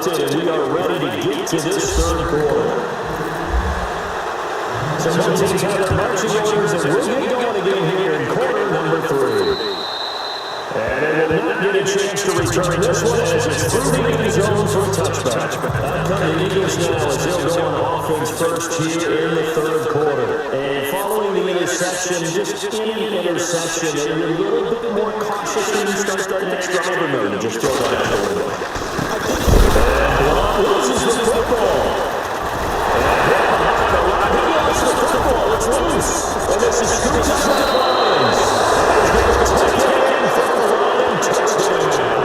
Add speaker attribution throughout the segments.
Speaker 1: And we are ready to get to this third quarter. So both teams have their marching orders, and we'll get going again here in quarter number 3. And they will not get a chance to return this one as it's through the end zone for a touchback. Out come the Eagles now as they'll go on offense first here in the third quarter. And following the interception, just any interception, they're a little bit more cautious when you start that next drive, or just throw that out the window. And loses the football. And hit behind the line. He lost the football. It's loose. And this is scooped up by the Lions. He's going to take it in from the line. Touchdown.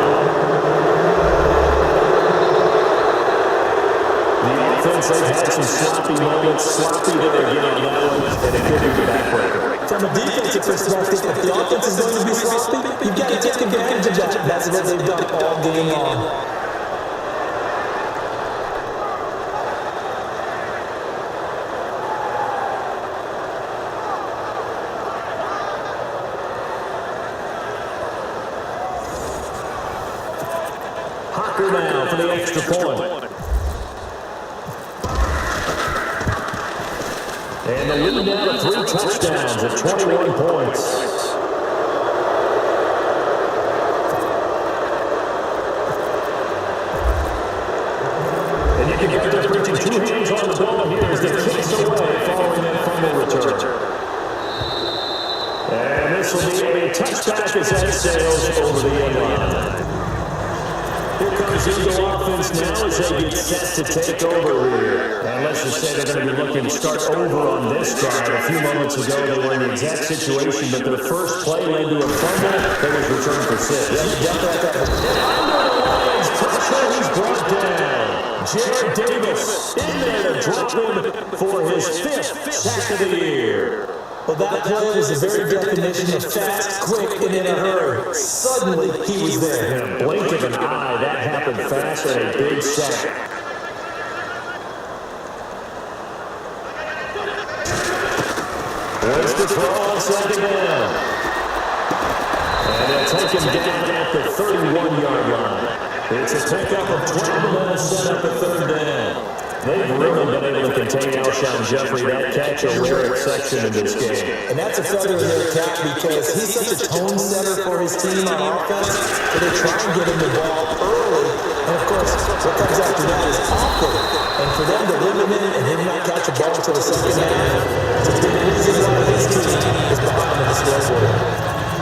Speaker 1: The offense, they've had some sloppy moments. Sloppy that they're getting that one. And it could be the backbreaker. From a defensive perspective, if the offense is going to be sloppy, you've got to take advantage of that. That's what they've done all game long. Now for the extra point. And the lead now to 3 touchdowns at 21 points. And you can get there putting 2 hands on the ball here as they kicks away following that fumble return. And this will be a touchback as that sails over the end line. Here comes Eagle offense now as they get set to take over here. And let's just say they're going to be looking to start over on this drive. A few moments ago, they were in the exact situation that their first play led to a fumble that was returned for 6. Under the Lions pressure, he's brought down. Jared Davis in there to drop him for his 5th sack of the year. Well, that play was the very definition of fast, quick, and in a hurry. Suddenly, he was there. In a blink of an eye, that happened fast and a big sack. Waits to throw on second down. And they'll take him down at the 31-yard line. It's a pickup of 12 and then a set up at third down. They've really been able to contain Alshon Jeffrey. That catch a rare exception in this game. And that's a feather in their cap because he's such a tone setter for his team on offense. So they try and get him the ball early. And, of course, what comes after that is awkward. And for them to limit him and him not catch a ball until the second half, it's a big reason why his team is behind in the scoreboard.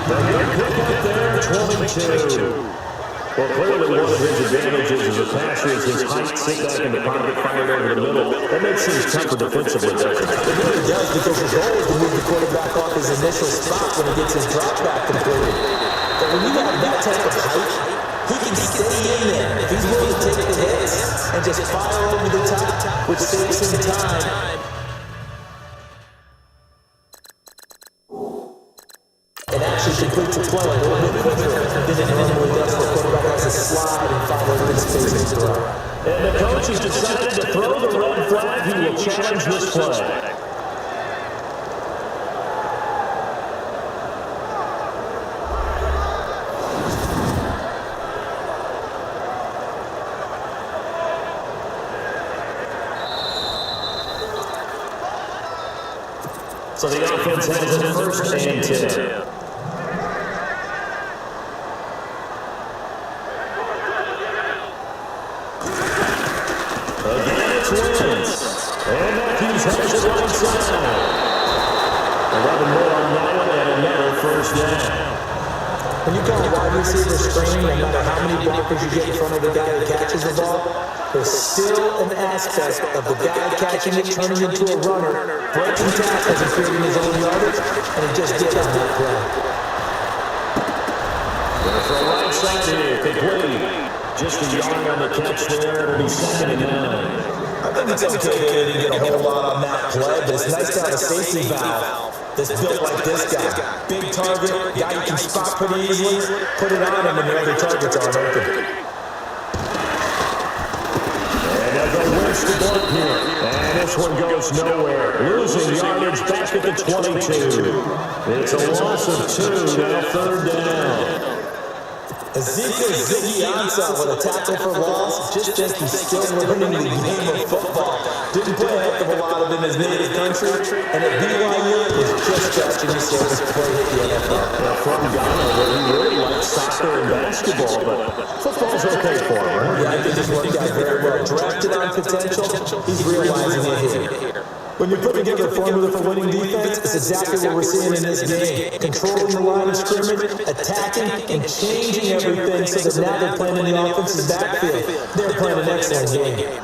Speaker 1: The good pick up there, 22. Well, clearly one of his advantages as a passer is his height, sit back in the pocket, fired over the middle. That makes things tougher defensively, doesn't it? It really does, because his goal is to move the quarterback off his initial spot when he gets his drop back completed. But when you have that type of height, he can stay in there if he's willing to take the hits and just fire over the top, which saves him time. And actually completes the play a little bit quicker than it normally does for a quarterback has to slide and follow the space throw. And the coach has decided to throw the red flag. He will challenge this play. So the offense has it first and 10. And Matthews has it right side. 11 more on that one and another first down. When you call a wide receiver screen, no matter how many blockers you get in front of the guy that catches the ball, there's still an aspect of the guy catching it, turning into a runner, breaking tackles and creating his own yardage, and he just did on that play. From right side here, complete. Just a yard on the catch there. It'll be 2nd and 9. I think it's okay that they didn't get a whole lot on that play, but it's nice to have a safety valve that's built like this guy. Big target, guy you can spot pretty easily, put it on him when the other targets aren't open. And they'll go Wentz to block here. And this one goes nowhere. Losing yardage back at the 22. It's a loss of 2, now 3rd down.
Speaker 2: Ezekiel Ziggy Ansah with a tackle for loss. Just as he's still learning the game of football. Didn't play a heck of a lot of it in his native country, and at BYU was just scratching the surface before he hit the NFL.
Speaker 1: From Ghana, where he really likes soccer and basketball, but football's okay for him, right?
Speaker 2: Yeah, I think he's worked out very well. Drafted on potential, he's realizing it here. When you put together a formula for winning defense, it's exactly what we're seeing in this game. Controlling the line of scrimmage, attacking, and changing everything so that now they're playing in the offensive backfield. They're playing an excellent game.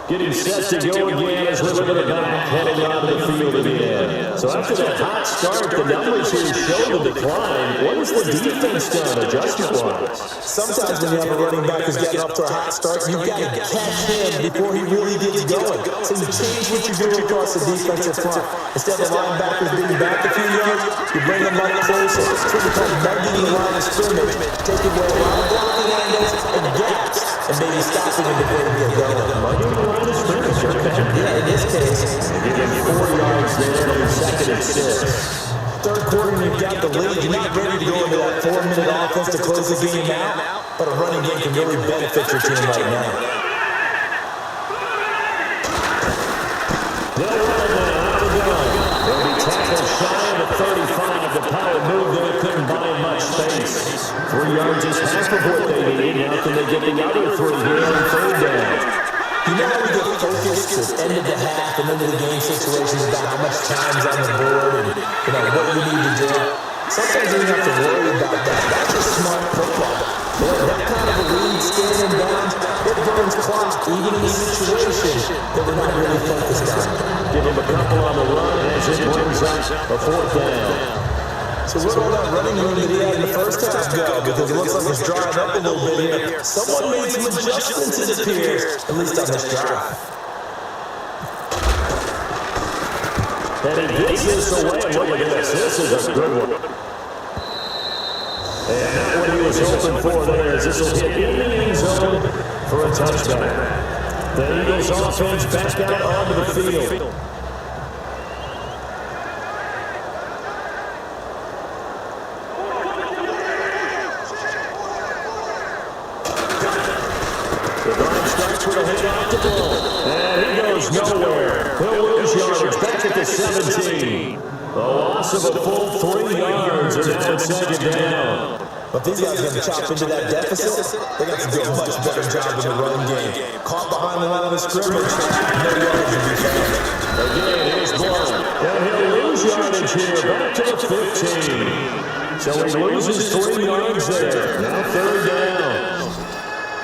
Speaker 1: Getting set to go again as we look at the back, heading onto the field again. So after that hot start, the numbers here show the decline. What has the defense done adjustment-wise?
Speaker 2: Sometimes when you have a running back who's getting up to a hot start, you've got to catch him before he really gets going. So you change what you do across the defensive front. Instead of linebackers being back a few yards, you bring them up closer. It's what we call mugging the line of scrimmage, taking away a lot of blocking angles and gaps, and maybe stopping him before he gets going. Yeah, in this case,
Speaker 1: give him 4 yards there on second and 6.
Speaker 2: Third quarter, you've got the lead. You're not ready to go into that 4-minute offense to close the game out, but a running game can really benefit your team right now.
Speaker 1: They'll run it now. Out of the gun. They'll be tackled shy of the 35. The power move there couldn't buy much space. 3 yards is half of what they need. Now can they get the other 3 here on third down?
Speaker 2: You know how we get focused at end of the half and into the game situations about how much time's on the board and what you need to do. Sometimes you don't have to worry about that. That's just smart football. That kind of a lead standing down, it burns clock even in a situation that we're not really focused on.
Speaker 1: Give him a couple on the run as it brings up a 4th down.
Speaker 2: So where all that running room that he had in the first half go? Because it looks like it's drying up a little bit here. Someone made some adjustments, it appears, at least on this drive.
Speaker 1: And he gets this away. Look at this. This is a good one. And not what he was hoping for there as this will hit in the end zone for a touchdown. The Eagles offense back out onto the field. And he goes nowhere. He'll lose yardage back at the 17. A loss of a full 3 yards, and now it's second down.
Speaker 2: But these guys are going to chop into that deficit. They got to do a much better job in the run game. Caught behind the line of the scrimmage. No yards to be found.
Speaker 1: Again, here's Blunt. And he'll lose yardage here back to the 15. So he loses 3 yards there. Now third down.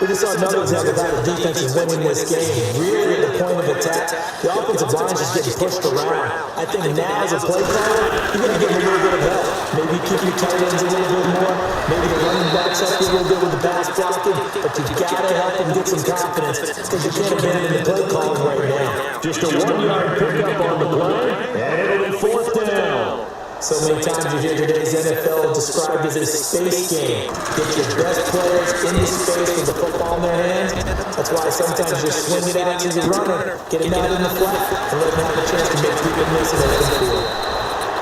Speaker 2: We just saw another example of how the defense is winning this game. Really at the point of attack, the offensive line is just getting pushed around. I think now as a play caller, you're going to give them a little bit of help. Maybe keep your tight ends a little bit more. Maybe the running backs up a little bit with the pass blocking. But you've got to help them get some confidence because you can't abandon the play calling right now.
Speaker 1: Just a 1-yard pickup on the play, and it'll be 4th down.
Speaker 2: So many times you hear today's NFL described as a space game. Get your best players in the space with the football in their hands. That's why sometimes you swing it out to the runner, get him out in the flat, and let him have a chance to make people miss it open field.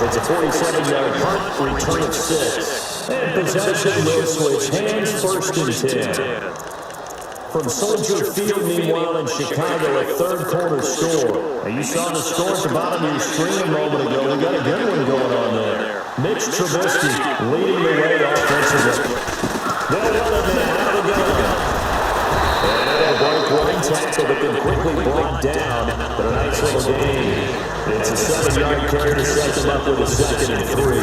Speaker 1: It's a 47-yard punt, return of 6. And possession will switch hands, 1st and 10. From Soldier Field, meanwhile, in Chicago, a third-quarter score. And you saw the score at the bottom of your screen a moment ago. We got a good one going on there. Mitch Trubisky leading the way offensively. They'll run it now out of the gun. And a break one tackle, but then quickly brought down. But a nice little gain. It's a 7-yard carry to set them up with a 2nd and 3.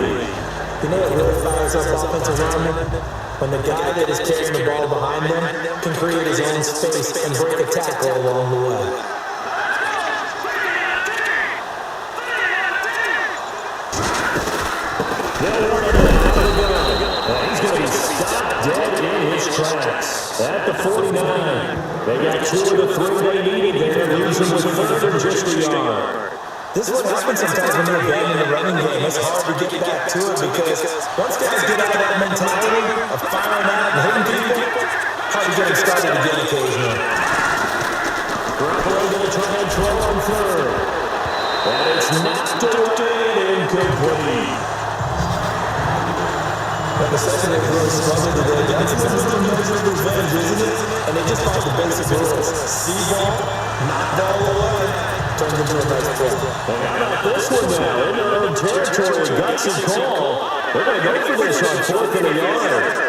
Speaker 2: You know what really fires up offensive linemen? When the guy that is carrying the ball behind them can create his own space and break a tackle along the way.
Speaker 1: He's going to be stopped dead in his tracks at the 49. They got 2 of the 3 they needed there. Losing with 3rd and just a yard.
Speaker 2: This is what happens sometimes when you're abandon the running game. It's hard to get back to it because once guys get out of that mentality of firing out and hitting people, hard to get them started again occasionally.
Speaker 1: Garoppolo going to try and throw on 3rd. And it's knocked away and incomplete.
Speaker 2: But the secondary really struggled today. That's a little bit of measure of revenge, isn't it? And they just found the basic rules. See ball, knock ball away, turns into a nice play.
Speaker 1: And how about this one now? In their own territory, gutsy call. They're going to go for this on 4th and a yard.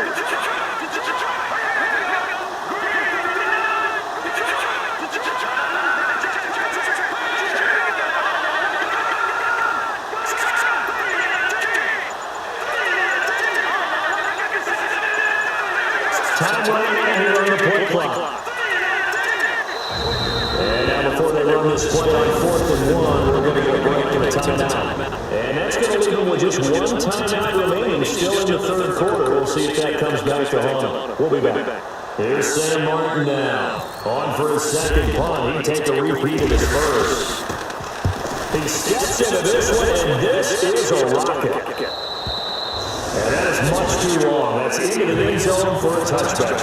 Speaker 1: Time running here on the play clock. And now before they run this play on 4th and 1, we're going to get a break and a timeout. And that's going to leave them with just one timeout remaining, still in the third quarter. We'll see if that comes back to haunt them. We'll be back. Here's Sam Martin now. On for his second punt. He takes a repeat of his first. He steps into this one, and this is a rocket. And that is much too long. That's into the end zone for a touchback.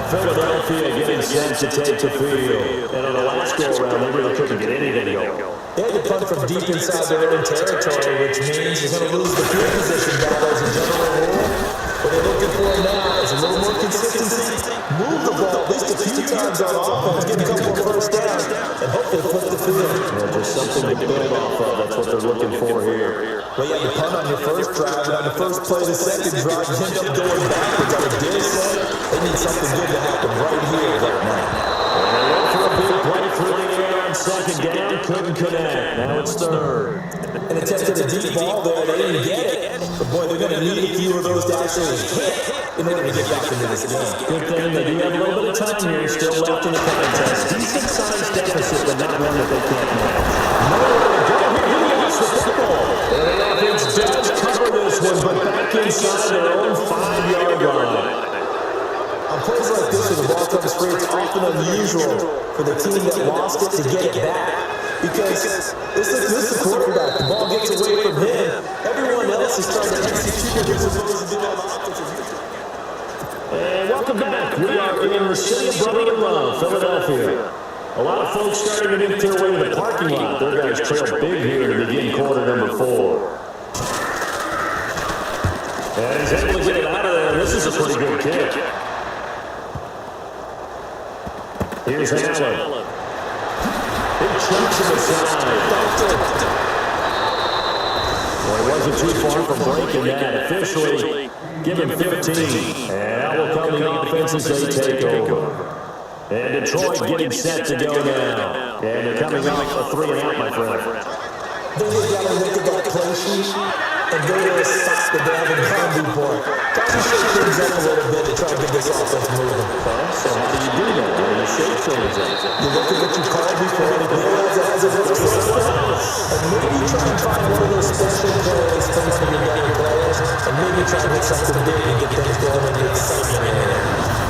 Speaker 1: Philadelphia getting set to take the field. And on the last go-around, they really couldn't get anything going.
Speaker 2: They had to punt from deep inside their own territory, which means he's going to lose the field position battle as a general rule. What they're looking for now is a little more consistency. Move the ball at least a few times on offense, get a couple more first downs, and hopefully flip the field.
Speaker 1: Yeah, just something to build off of. That's what they're looking for here.
Speaker 2: Well, you had to punt on your first drive, and on the first play of the second drive, you end up going backwards. On a dare set, they need something good to happen right here, right now.
Speaker 1: And they went for a big play through the air on second down, couldn't connect. Now it's third.
Speaker 2: And attempted a deep ball there, they didn't get it. But boy, they're going to need a few of those to actually hit in order to get back into this game.
Speaker 1: Good thing they do have a little bit of time here still left in the contest. Decent sized deficit, but not one that they can't manage. Nowhere to go here. He gets the football. And the offense does cover this one, but back inside their own 5-yard line.
Speaker 2: On plays like this, where the ball comes free, it's often unusual for the team that lost it to get it back. Because this is the quarterback. The ball gets away from him. Everyone else is trying to execute what they're supposed to do on offense.
Speaker 1: And welcome back. We are in the city of brotherly love, Philadelphia. A lot of folks starting to make their way to the parking lot. Their guys trail big here to begin quarter number 4. And he's able to get it out of there. This is a pretty good kick. Here's Allen. He chunks him aside. Well, he wasn't too far from breaking that. Officially, give him 15. And that will come the offense as they take over. And Detroit getting set to go now. And they're coming off a 3-and-out, my friend.
Speaker 2: They look down and look at that play sheet, and they will stop the damn combo board. Try to shake things up a little bit to try to get this offense moving.
Speaker 1: So how do you do that? How do you shake things up?
Speaker 2: You look at what you called before, and realize it has a risk to something. And maybe try and find one of those special plays coming from your younger players, and maybe try to hit something big and get things going and get excitement in there.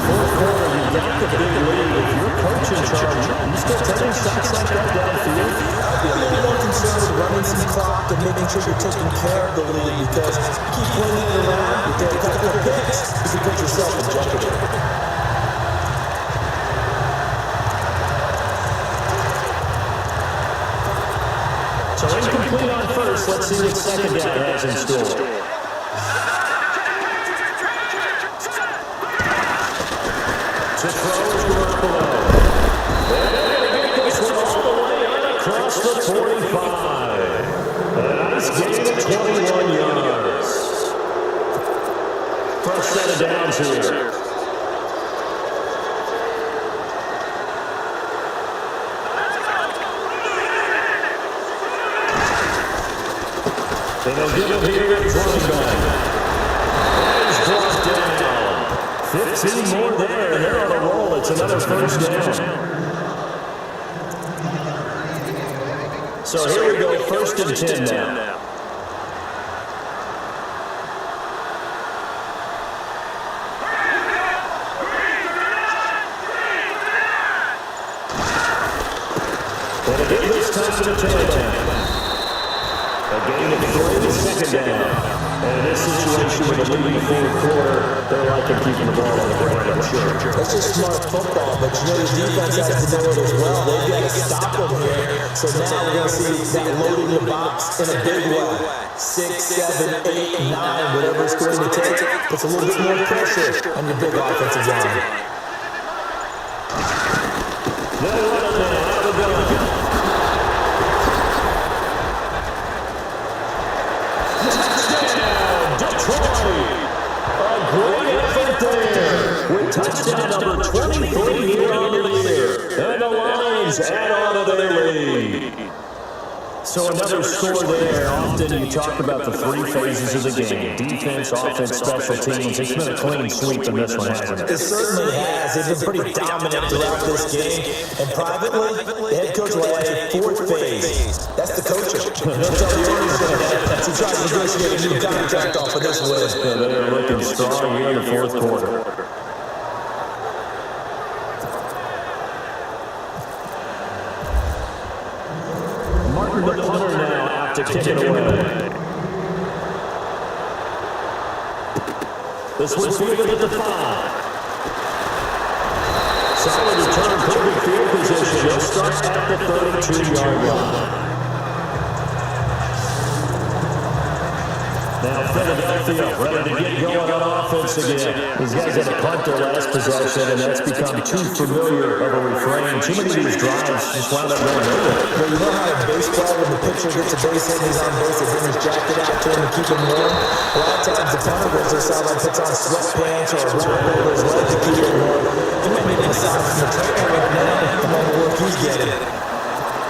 Speaker 1: Fourth quarter, you got the big lead. If you're coach in charge, you still taking shots like that downfield?
Speaker 2: I'd be a little more concerned with running some clock and making sure you're taking care of the lead, because you keep playing it around, you get a couple of picks, you can put yourself in jeopardy.
Speaker 1: So incomplete on first. Let's see what second down has in store. To throw is Garoppolo. And they're going to get this one all the way out across the 45. A nice gain of 21 yards. First set of downs here. And they'll give it here at running back. He's brought down. 15 more there, and they're on a roll. It's another first down. So here we go, first and 10 now. And again, this time to the tailback. gain of 3, second down. And in this situation with a leading fourth quarter, they're liking keeping the ball on the ground, I'm sure.
Speaker 2: That's just smart football, but you know the defense has to know it as well. They've got to stop them here. So now we're going to see that loading the box in a big way. 6, 7, 8, 9, whatever it's going to take, puts a little bit more pressure on your big offensive line.
Speaker 1: They'll run it now, out of the gun. Great effort there with touchdown number 23 here on the year. And the Lions add on to their lead. So another score there. Often you talk about the 3 phases of the game. Defense, offense, special teams. It's been a clean sweep in this one, hasn't it?
Speaker 2: It certainly has. They've been pretty dominant throughout this game. And privately, the head coach will add a 4th phase. That's the coaching. He'll tell the owners that he tries to negotiate a new contract off of this win.
Speaker 1: Yeah, they're looking strong here in the 4th quarter. The punter now out to kick it away. This one's fielded at the 5. Solid return, perfect field position. They'll start at the 32-yard line. Now Philadelphia ready to get going on offense again. These guys had to punt their last possession, and that's become too familiar of a refrain. Too many of these drives just wound up going nowhere.
Speaker 2: Well, you know how in baseball, when the pitcher gets a base hit and he's on base, they bring his jacket out to him to keep him warm? A lot of times the punter goes to the sideline, puts on sweatpants or a wrap over his leg to keep it warm. He might need a massage from the trainer right now from all the work he's getting.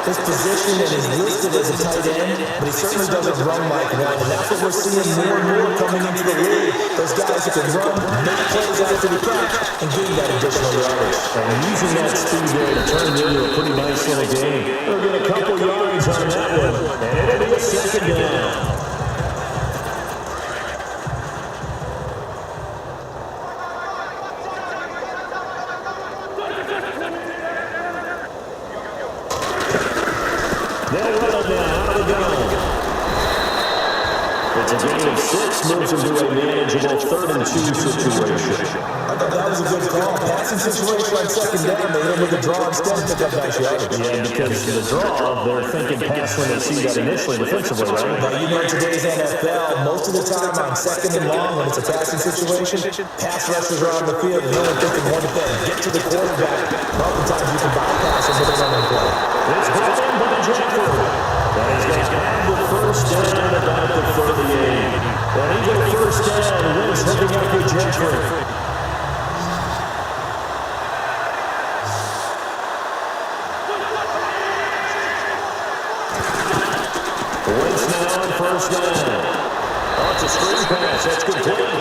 Speaker 2: His position is listed as a tight end, but he certainly doesn't run like one, and that's what we're seeing more and more coming into the league. Those guys who can run, make plays after the catch, and gain that additional yardage.
Speaker 1: And using that speed there to turn into a pretty nice little game. They'll get a couple yards on that one, and it'll be a second down. It's a gain of 6, moves into a manageable 3rd and 2 situation.
Speaker 2: I thought that was a good call. Passing situation on second down, they hit him with a draw instead and pick up nice yardage.
Speaker 1: Yeah, because the draw, they're thinking pass when they see that initially defensively, right?
Speaker 2: But you know, in today's NFL, most of the time on second and long, when it's a passing situation, pass rushers are on the field, and you're only thinking one thing, get to the quarterback. Oftentimes you can bypass him with a running play.
Speaker 1: It's brought in by Jeffrey. He's got the first down about the 38. Well, he got a first down. Wentz heading up with Jeffrey. Wentz now on first down. Oh, it's a screen pass. That's complete.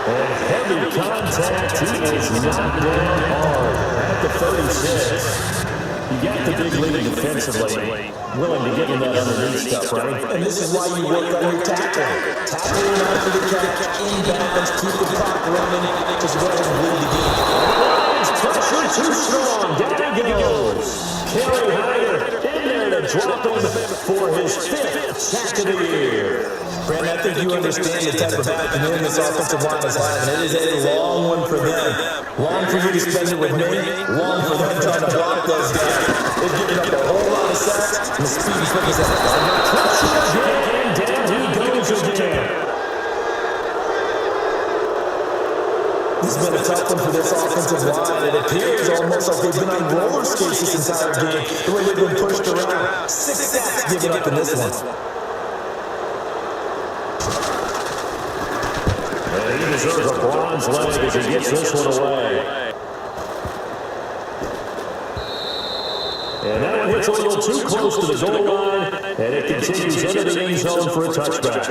Speaker 1: And heavy contact. He is knocked down hard at the 36. You got the big lead defensively, willing to give him that underneath stuff, right?
Speaker 2: And this is why you work on your tackling. Tackling after the catch, inbounds, keep the clock running, just go ahead and lead the game.
Speaker 1: Lions pressure too strong. Down he goes. Kerry Hyder in there to drop him for his 5th sack of the year.
Speaker 2: Brandon, I think you understand the type of afternoon this offensive line is having. It is a long one for them. Long for you to spend it with me. Long for them trying to block those guys. They've given up a whole lot of sacks. And the speed is what he's at.
Speaker 1: Pressure again. Down he goes again.
Speaker 2: This has been a tough one for this offensive line. It appears almost like they've been on roller skates this entire game. The way they've been pushed around. 6 sacks given up in this one.
Speaker 1: He deserves a bronze leg as he gets this one away. And that one hits a little too close to the goal line, and it continues into the end zone for a touchback.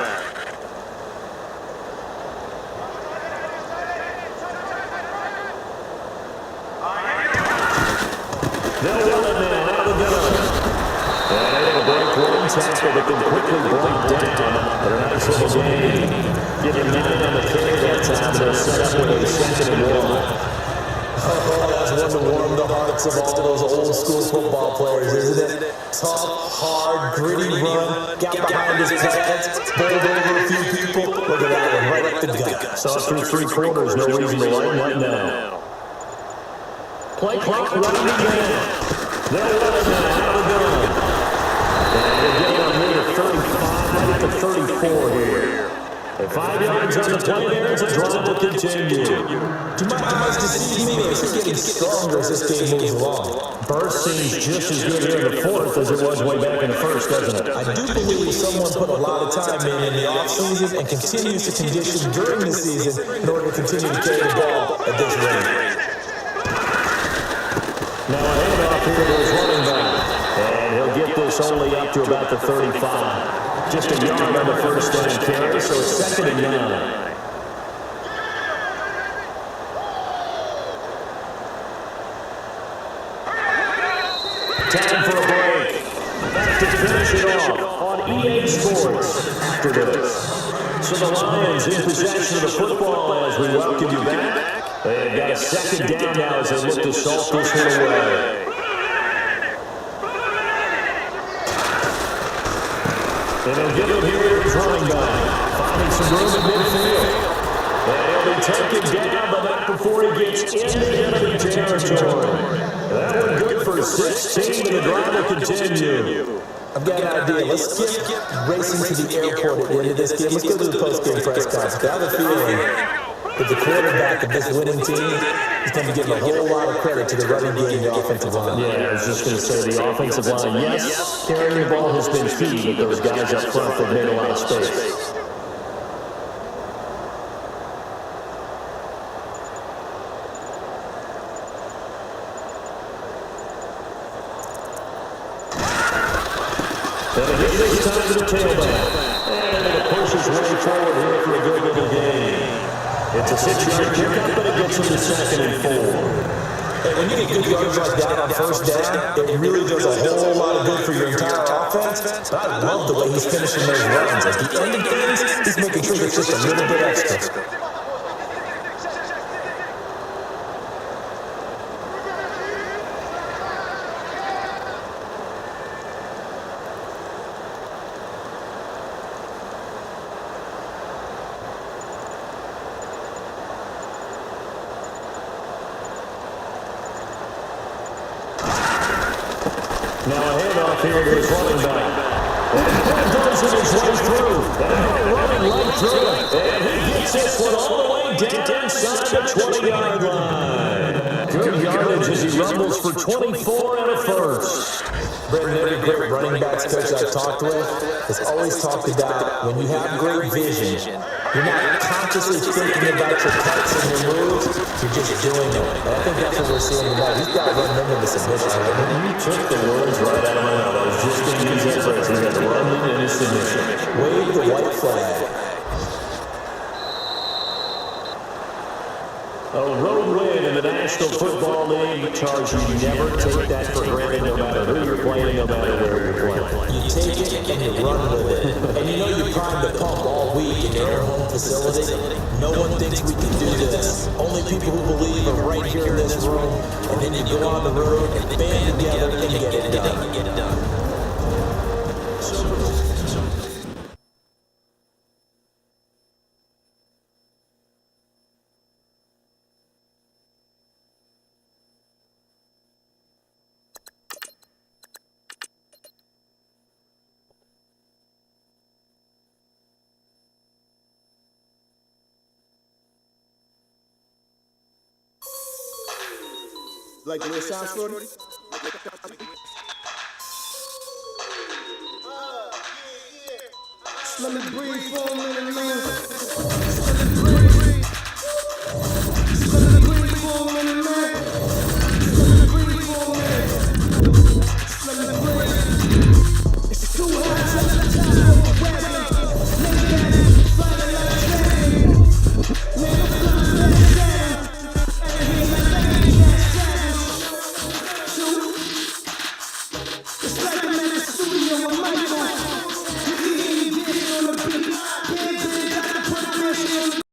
Speaker 1: They'll run it now out of the gun. And able to break one tackle that can quickly break down. But a nice little game. Giving 9 on the carry that time. They'll set up with a 2nd and 1.
Speaker 2: Oh, has one to warm the hearts of all those old school football players, isn't it? Tough, hard, gritty run, got behind his pads, bowled over a few people. Look at that one, right up the gut.
Speaker 1: Saw through 3 quarters, no reason to lighten up now. Play clock running again. They'll run it now, out of the gun. And they're getting on near 35 to 34 here. At 5 yards on the play there, it's a drive will continue.
Speaker 2: To my eyes, deceive me, it's getting stronger as this game moves along.
Speaker 1: Burst seems just as good here in the fourth as it was way back in the first, doesn't it?
Speaker 2: I do believe someone put a lot of time in the offseason and continues to condition during the season in order to continue to carry the ball at this rate.
Speaker 1: Now a handoff here to his running back. And he'll get this only up to about the 35. Just a yard on the first down carry, so it's 2nd and 9. Time for a break. Back to finish it off on EA Sports after this. So the Lions in possession of the football as we welcome you back. They've got a 2nd down now as they look to salt this one away. And they'll give him here to his running back. Finding some room at midfield. And he'll be taken down, but not before he gets into enemy territory. That one good for 16, and the drive will continue.
Speaker 2: I've got an idea. Let's skip racing to the airport at the end of this game. Let's go to the post-game press conference. I have a feeling that the quarterback of this winning team is going to be giving a whole lot of credit to the running game and the offensive line.
Speaker 1: Yeah, I was just going to say the offensive line, yes, carrying the ball has been key, but those guys up front have made a lot of space. And it gets this time to the tailback. And it'll push his way forward here for a good little game. It's a 6-yard pickup, but it gets him to 2nd and 4.
Speaker 2: And when you get good yards like that on first down, it really does a whole lot of good for your entire offense. But I love the way he's finishing those runs. At the end of things, he's making sure there's just a little bit extra.
Speaker 1: Now a handoff here to his running back. And that goes his way through. And running right through it. And he gets this one all the way down inside the 20-yard line. Good yardage as he rumbles for 24 and a first.
Speaker 2: Brendan, every great running backs coach I've talked with has always talked about when you have great vision, you're not consciously thinking about your cuts and your moves, you're just doing it. And I think that's what we're seeing tonight. He's got to run them into submission.
Speaker 1: You took the words right out of my mouth. I was just going to use that phrase. He's got to run them into submission.
Speaker 2: Wave the white flag.
Speaker 1: A road win in the National Football League. Charge you never take that for granted, no matter who you're playing, no matter where you're playing.
Speaker 2: You take it and you run with it. And you know you're primed to pump all week in your own facility. No one thinks we can do this. Only people who believe are right here in this room. And then you go on the road and band together and get it done.
Speaker 3: Like the way it sounds, Shorty? Just let me breathe for a minute, man.